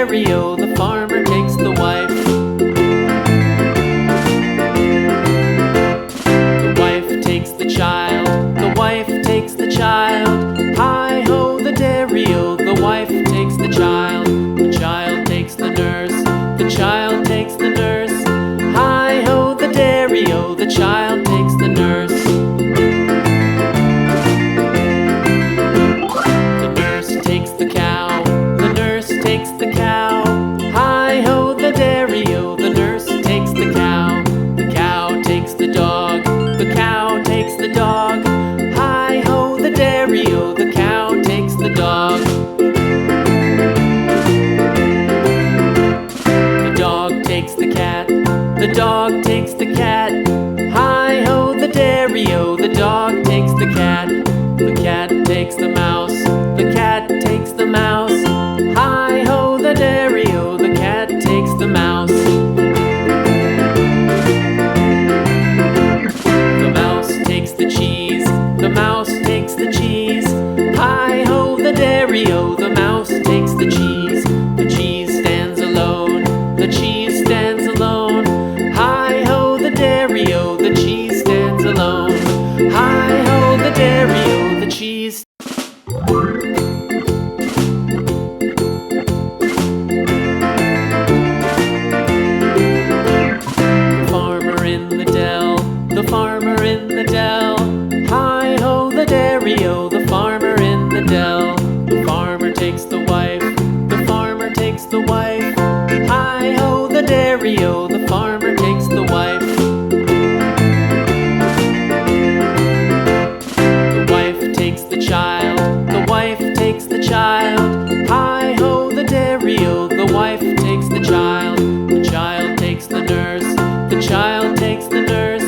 dairy-o, the farmer takes the wife. The wife takes the child, the wife takes the child. Hi-ho, the dairy-o, the wife takes the child. The child takes the nurse, the child takes the nurse. Hi-ho, the dairy-o, the child takes the nurse. The nurse takes the cow, the nurse takes the cow. Hi-ho, the dairy-o, the nurse takes the cow. The cow takes the dog, the cow takes the dog. Hi-ho, the dairy-o, the cow takes the dog. The dog takes the cat, the dog takes the cat. Hi-ho, the dairy-o, the dog takes the cat. The cat takes the mouse, the cat takes the mouse. Hi-ho, the dairy-o, the cat takes the mouse. The mouse takes the cheese, the mouse takes the cheese. Hi-ho, the dairy-o, the mouse takes the cheese. The cheese stands alone, the cheese stands alone. Hi-ho, the dairy-o, the cheese stands alone. Hi-ho, the dairy-o, the cheese. The farmer in the dell, the farmer in the dell. Hi-ho, the dairy-o, the farmer in the dell. The farmer takes the wife, the farmer takes the wife. Hi-ho, the dairy-o, the farmer takes the wife. The wife takes the child, the wife takes the child. Hi-ho, the dairy-o, the wife takes the child. The child takes the nurse, the child takes the nurse.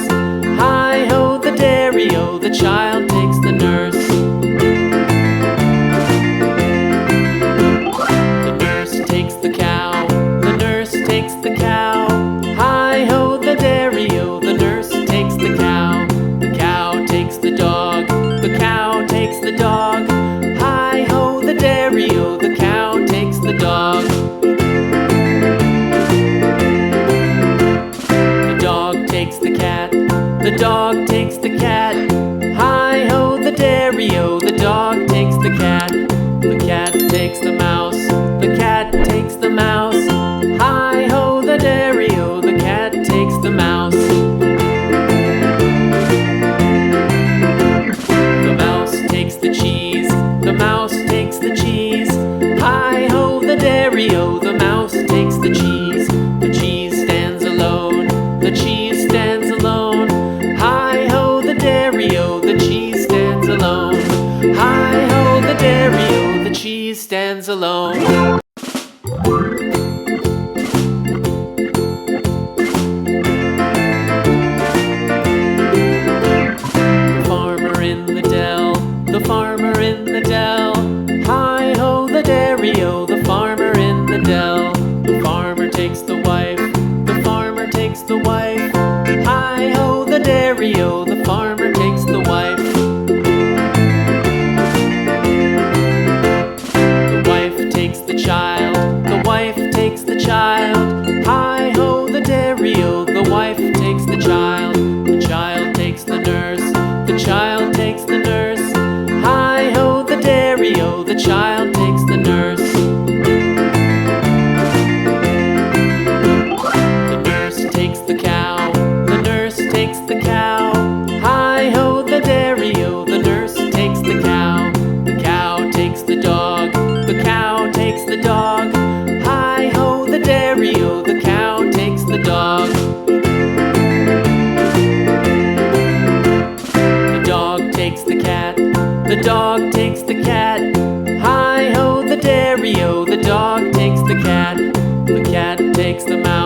Hi-ho, the dairy-o, the child takes the nurse. The nurse takes the cow, the nurse takes the cow. Hi-ho, the dairy-o, the nurse takes the cow. The cow takes the dog, the cow takes the dog. Hi-ho, the dairy-o, the cow takes the dog. The dog takes the cat, the dog takes the cat. Hi-ho, the dairy-o, the dog takes the cat. The cat takes the mouse, the cat takes the mouse. Hi-ho, the dairy-o, the cat takes the mouse. The mouse takes the cheese, the mouse takes the cheese. Hi-ho, the dairy-o, the mouse takes the cheese. The cheese stands alone, the cheese stands alone. Hi-ho, the dairy-o, the cheese stands alone. Hi-ho, the dairy-o, the cheese stands alone. The farmer in the dell, the farmer in the dell. Hi-ho, the dairy-o, the farmer in the dell. The farmer takes the wife, the farmer takes the wife. Hi-ho, the dairy-o, the farmer takes the wife. The wife takes the child, the wife takes the child. Hi-ho, the dairy-o, the wife takes the child. The child takes the nurse, the child takes the nurse. Hi-ho, the dairy-o, the child takes the nurse. The nurse takes the cow, the nurse takes the cow. Hi-ho, the dairy-o, the nurse takes the cow. The cow takes the dog, the cow takes the dog. Hi-ho, the dairy-o, the cow takes the dog. The dog takes the cat, the dog takes the cat. Hi-ho, the dairy-o, the dog takes the cat. The cat takes the mouse,